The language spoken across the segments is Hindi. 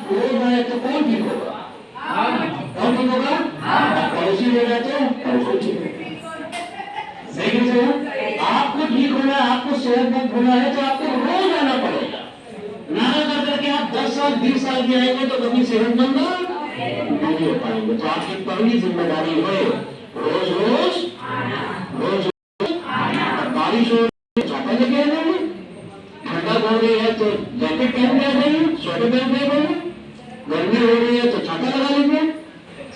क्रोध आए तो कौन ठीक होगा? कौन ठीक होगा? पड़ोसी हो जाए तो पड़ोसी ठीक होगा। सही है? आपको ठीक होना है, आपको सेहतमंद होना है तो आपको रोज आना पड़ेगा। ना करके आप 10 साल 20 साल के आएंगे तो कभी सेहतमंद नहीं हो पाएंगे। तो आपकी पहली जिम्मेदारी है रोज रोज बारिश हो रही है छाता लेके आ जाइए, ठंडा हो रही है तो जैकेट पहन के आ जाइए, स्वेटर पहन के आ जाइए, गर्मी हो रही है तो छाता लगा लीजिए।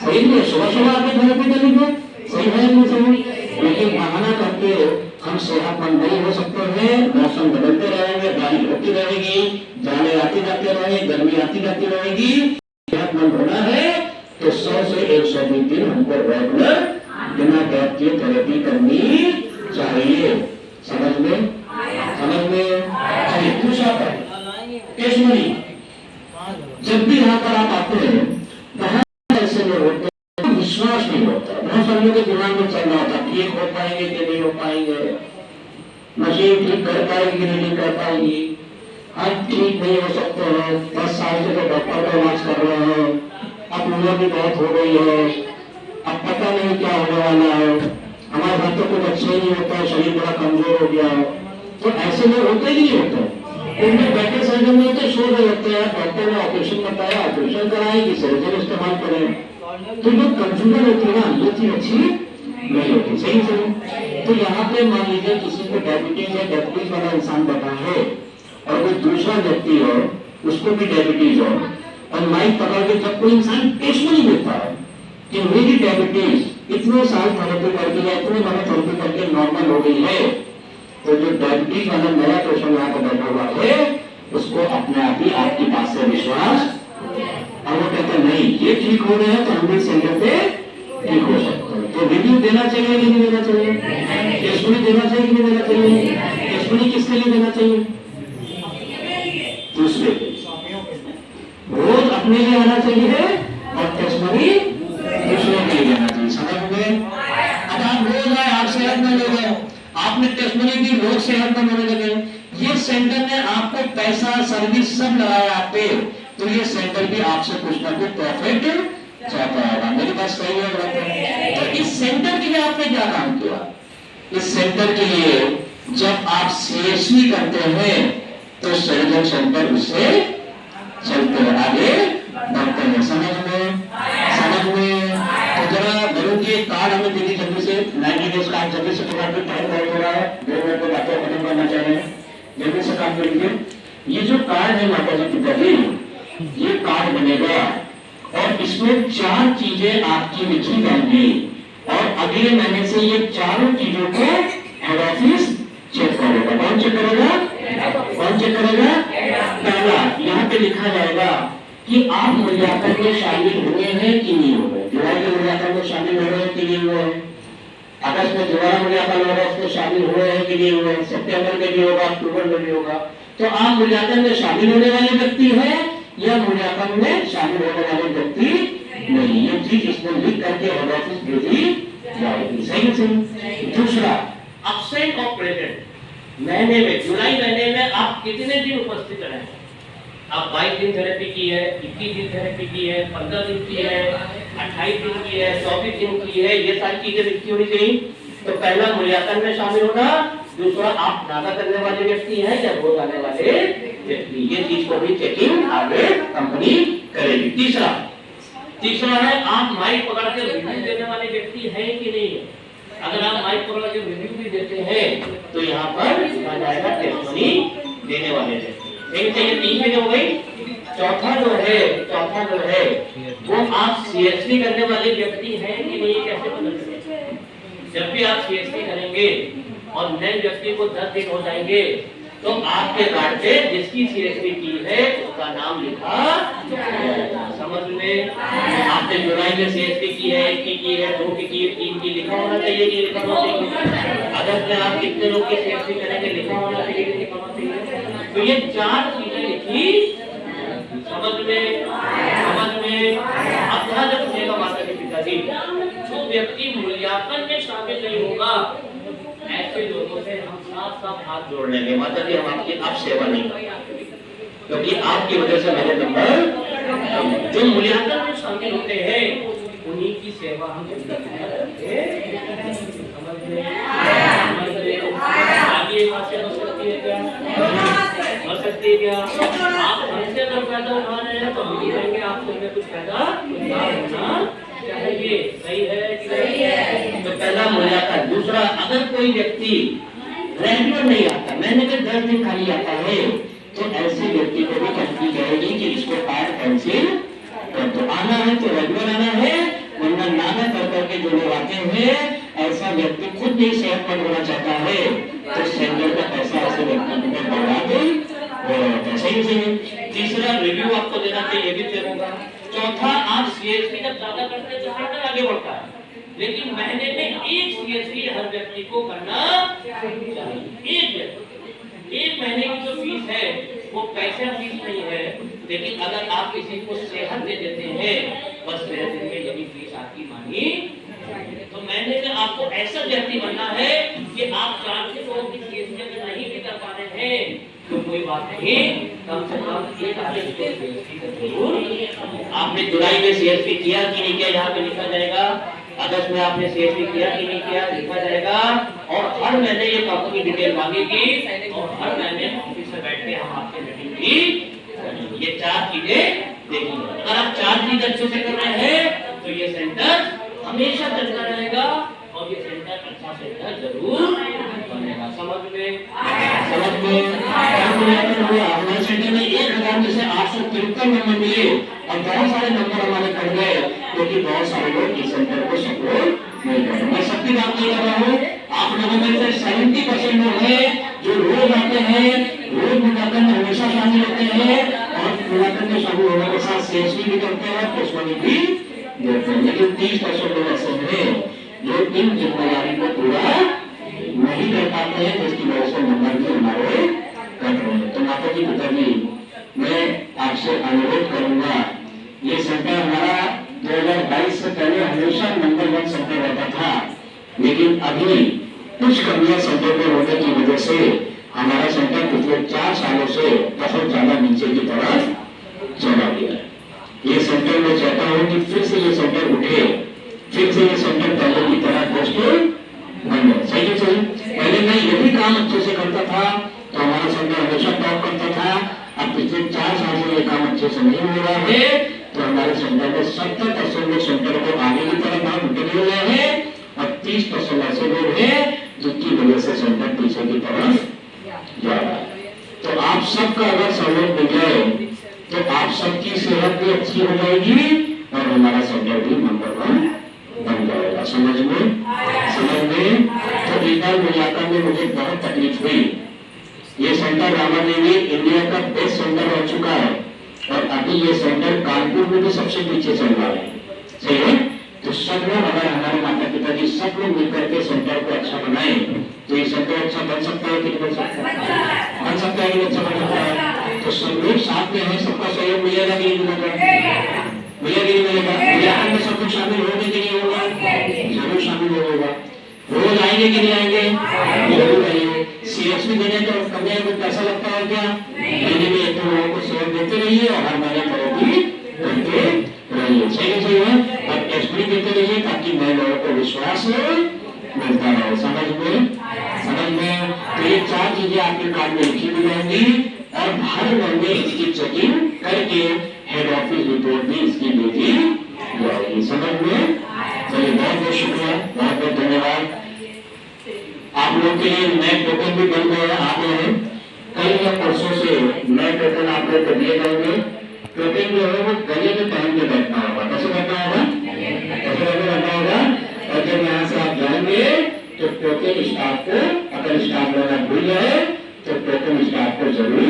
सही है, सुबह सुबह आपके घर पे चलीजिए। सही है नहीं सही? लेकिन बहाना करके हम सेहतमंद नहीं हो सकते हैं। मौसम बदलते रहेंगे, बारिश होती रहेगी, जाने आते जाते रहेंगे, गर्मी आती जाती रहेगी। सेहतमंद होना है तो 100 से 120 दिन हमको रेगुलर बिना गैप के थेरेपी करनी चाहिए। समझ में? समझ में? दूसरा टेस्टमनी, जब भी यहाँ पर आप आते हैं बहुत ऐसे लोग होते हैं विश्वास नहीं होता, बहुत सारे लोगों के दिमाग में चल रहा होता ठीक हो पाएंगे कि नहीं हो पाएंगे, मशीन ठीक कर पाएगी कि नहीं कर पाएगी, हम ठीक नहीं हो सकते हैं, 10 साल से तो डॉक्टर का इलाज कर रहे हैं, अब उम्र भी बहुत हो गई है, अब पता नहीं क्या होने वाला है, हमारे घर तो कुछ अच्छा ही नहीं होता है, शरीर बड़ा कमजोर हो गया है। तो ऐसे लोग होते ही नहीं होते, उनमें बैठे सर्जन में होते सो रहे होते हैं, डॉक्टर ने ऑपरेशन बताया, ऑपरेशन कराएगी, सर्जन इस्तेमाल करें, तो जो कंफ्यूजन होती है ना ये चीज अच्छी नहीं होती। सही सही? तो यहाँ पे मान लीजिए किसी को डायबिटीज है, डायबिटीज वाला इंसान बैठा है और कोई दूसरा व्यक्ति है उसको भी डायबिटीज है और माइक पकड़ के जब कोई इंसान टेस्ट नहीं देता है कि मेरी डायबिटीज इतने साल थेरेपी करके या इतने महीने थेरेपी करके नॉर्मल हो गई है, तो जो डायबिटीज वाला नया पेशेंट यहाँ पर बैठा हुआ है उसको अपने आप ही आपकी बात से विश्वास, और वो कहते हैं नहीं ये ठीक हो रहे हैं तो हम भी सेंटर पे ठीक हो सकते हैं। तो रिव्यू देना चाहिए कि नहीं देना चाहिए? टेस्टमनी देना चाहिए कि नहीं देना चाहिए? टेस्टमनी किसके लिए देना चाहिए? दूसरे रोज अपने लिए आना चाहिए और टेस्टमनी दूसरे के लिए देना चाहिए। समझ में? अब आप रोज आए, आप सेहतमंद हो गए, आपने टेस्टमनी दी, लोग सेहतमंद होने लगे, ये सेंटर ने आपको पैसा सर्विस सब लगाया आप पे, तो ये सेंटर भी आपसे कुछ ना कुछ प्रॉफिट चाहता है। मेरी बात सही है? तो इस सेंटर के लिए आपने क्या काम किया? इस सेंटर के लिए जब आप सीएसवी करते हैं तो सर्जन सेंटर उससे चलते हैं, आगे बढ़ते हैं। समझ में? समझ में? तो जरा जरूर ये कार्ड हमें दीदी जल्दी से 90 डेज का जल्दी से टाइम बहुत हो रहा है, 2 मिनट में बातें खत्म करना चाह रहे हैं, जल्दी से काम करेंगे। ये जो कार्ड है माता जी पिताजी, ये कार्ड बनेगा और इसमें 4 चीजें आपकी लिखी जाएंगी और अगले महीने से ये चारों चीजों को हेड ऑफिस चेक करेगा। कौन चेक करेगा? कौन चेक करेगा? पहला यहाँ पे लिखा जाएगा कि आप मूल्यांकन में शामिल हुए हैं कि नहीं हुए। जुलाई के मूल्यांकन में शामिल हो रहे हैं कि नहीं हुए, अगस्त में दोबारा मूल्यांकन होगा उसमें शामिल हुए हैं कि नहीं हुए, सितंबर में भी होगा, अक्टूबर में भी होगा। तो आप मूल्यांकन में शामिल होने वाले व्यक्ति है या मूल्यांकन में शामिल होने वाले व्यक्ति नहीं, ये चीज इसमें लिख करके हेड ऑफिस भेजी जाएगी। सही सही? दूसरा एब्सेंट और प्रेजेंट, महीने में जुलाई महीने में आप कितने दिन उपस्थित रहे? आप 22 दिन थेरेपी की है, 21 दिन थेरेपी की है, 15 दिन की है, 28 दिन की है, 24 दिन की है, ये सारी चीजें लिखी होनी चाहिए। तो पहला मूल्यांकन में शामिल होना, दूसरा आप नागा करने वाले व्यक्ति हैं या रोज आने वाले व्यक्ति, ये चीज को भी चेकिंग आगे कंपनी करेगी। तीसरा है आप माइक पकड़ के रिव्यू देने वाले व्यक्ति हैं कि नहीं है। अगर आप माइक पकड़ के रिव्यू भी देते हैं तो यहाँ पर लिखा जाएगा टेस्टमनी देने वाले व्यक्ति। एक चाहिए 3 में हो गई। चौथा जो है वो आप सीएसपी करने वाले व्यक्ति हैं कि नहीं, कैसे पता चलेगा? जब भी आप सीएसपी करेंगे और नए व्यक्ति को 10 दिन हो जाएंगे तो आपके कार्ड पे जिसकी सीएसपी की है उसका नाम लिखा जाएगा। समझ में? आपने जुलाई में सीएसपी की है, 1 की है, 2 की है, 3 की, लिखा होना चाहिए कि लिखा होना चाहिए। अगर में आप कितने लोग की सीएसपी करेंगे लिखा होना चाहिए कि लिखा होना चाहिए। तो ये 4 चीजें लिखी। समझ में? समझ में? अब ध्यान रखिएगा माता जी पिताजी, जो व्यक्ति मूल्यांकन में शामिल नहीं होगा ऐसे लोगों से हम साफ हाथ जोड़ लेंगे। माता जी हम आपकी अब सेवा नहीं करेंगे क्योंकि आपकी वजह से मेरे नंबर जो मूल्यांकन में शामिल होते हैं उन्हीं की सेवा हम करते हैं। समझ में आगे बातें हो सकती है क्या? हो सकती है क्या? आप हमसे अगर फायदा उठा रहे हैं तो हम भी कहेंगे आपको हमें कुछ फायदा होना चाहिए। सही है कि सही है? तो पहला मूल्यांकन। दूसरा, अगर कोई व्यक्ति रेगुलर नहीं आता, महीने में 10 दिन खाली आता है, तो ऐसे व्यक्ति को भी कहती जाएगी कि इसको पैड कैंसिल कर दो। आना है तो रेगुलर आना है, वरना नाना करके जो लोग आते हैं, ऐसा व्यक्ति खुद नहीं सेहतमंद होना चाहता है तो सेंटर का पैसा ऐसे व्यक्ति को बर्बाद हो। सही सही। तीसरा, रिव्यू आपको देना चाहिए, ये भी तय होगा। चौथा, आप सीएचपी जब ज्यादा करते हैं तो हार्डर आगे बढ़ता है, लेकिन महीने में एक सीएचपी हर व्यक्ति को करना चाहिए। एक महीने की जो फीस है वो पैसा फीस नहीं है, लेकिन अगर आप किसी को सेहत दे देते हैं बस 6 दिन में यदि फीस आपकी मानी, तो महीने में आपको ऐसा व्यक्ति बनना है कि आप 4 से 2 की फीस अगर नहीं भी कर पा रहे हैं तो कोई बात नहीं, कम से कम एक आधे जरूर। आपने जुलाई में सीएसपी किया कि नहीं किया, यहाँ पे लिखा जाएगा। अगस्त में आपने सीएसपी किया कि नहीं किया, लिखा जाएगा। और हर महीने ये कंपनी डिटेल मांगेगी और हर महीने ऑफिस में बैठ के हम आपसे मीटिंग भी करेंगे। ये 4 चीजें देखिए, अगर आप 4 चीज अच्छे से कर रहे हैं तो ये सेंटर हमेशा चलता रहेगा और ये सेंटर अच्छा सेंटर जरूर बनेगा। समझ में? हमारे सेंटर में 1000 में से 853 नंबर मिले और बहुत सारे नंबर हमारे कट गए, क्योंकि बहुत सारे लोग इस सेंटर को सपोर्ट नहीं कर रहे। मैं सबकी बात नहीं कर रहा हूँ, आप लोगों में से 70% लोग हैं जो रोज आते हैं, रोज मूल्यांकन में हमेशा शामिल होते हैं और मूल्यांकन में शामिल होने के साथ सीएसपी भी करते हैं, टेस्टमनी भी देते हैं। लेकिन 30% लोग ऐसे हैं जो इन जिम्मेदारी को पूरा नहीं कर पाते हैं, जिसकी वजह से नंबर भी हमारे कट रहे हैं। तो माता जी पिताजी, मैं आपसे अनुरोध करूंगा, ये सेंटर हमारा 2022 से पहले हमेशा नंबर 1 सेंटर रहता था, लेकिन अभी कुछ कमियां सेंटर में होने की वजह से हमारा सेंटर पिछले 4 सालों से बहुत ज्यादा नीचे की तरफ चला गया है। ये सेंटर में चाहता हूँ कि फिर से ये सेंटर उठे, फिर से ये सेंटर पहले की तरह पोस्टर बन जाए। सही सही। पहले मैं यही काम अच्छे से करता था तो हमारा सेंटर हमेशा टॉप करता था। अब पिछले 4 साल से ये काम अच्छे से नहीं हो रहा है तो हमारे सेंटर में 70% लोग सेंटर को आगे की तरफ भाग निकले हुए हैं और 30% ऐसे लोग हैं जिनकी वजह से सेंटर पीछे की तरफ जा रहा है। तो आप सबका अगर सहयोग मिल जाए तो आप सबकी सेहत भी अच्छी हो जाएगी और हमारा सेंटर भी नंबर 1 बन जाएगा। समझ में? तो एक बार मूल्यांकन में मुझे बहुत तकलीफ हुई। ये सेंटर रामादेवी इंडिया का बेस्ट सेंटर हो चुका है और अभी ये सेंटर कानपुर में भी सबसे पीछे चल रहा है। सही है? तो सब लोग, अगर हमारे माता पिताजी सब लोग मिलकर के सेंटर को अच्छा बनाए तो ये सेंटर अच्छा बन सकता है कि नहीं बन सकता है? बन सकता है कि अच्छा बन सकता है? तो सब लोग साथ में हैं, सबका सहयोग मिलेगा कि नहीं मिलेगा? मिलेगा। मूल्यांकन में सब कुछ शामिल होने के लिए होगा, जरूर शामिल होगा। रोज आएंगे कि नहीं आएंगे? जरूर आएंगे। सीएसपी देने तो कभी कोई पैसा लगता है क्या? महीने में 1 लोगों को सहयोग देते रहिए और हर महीने तरक्की करते रहिए। सही है। और टेस्टमनी देते रहिए ताकि नए लोगों को विश्वास मिलता रहे। समझ में? तो ये 4 चीजें आपके कार्ड में लिखी हुई रहेंगी और हर महीने इसकी चेकिंग करके हेड ऑफिस रिपोर्ट भी इसकी भेजी जाएगी। समझ में? चलिए, बहुत बहुत शुक्रिया, बहुत बहुत धन्यवाद। आप लोग के लिए नए टोकन भी बन गए आ गए हैं। कल या परसों से नए टोकन आप लोग को दिए जाएंगे। टोकन जो है वो गले में पहन के बैठना होगा। कैसे बैठना होगा? कैसे बैठना होगा? और जब यहाँ से आप जाएंगे तो टोकन स्टाफ को, अगर स्टाफ लेना भूल जाए तो टोकन स्टाफ को जरूर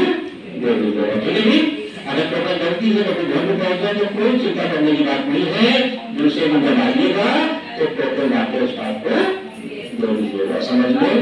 दे दीजिएगा। ठीक है जी? अगर टोकन गलती से कभी घर में पहुंच जाए तो कोई चिंता करने की बात नहीं है। दूसरे में जब आइएगा तो टोकन आपको स्टाफ को दे दीजिएगा। समझ में?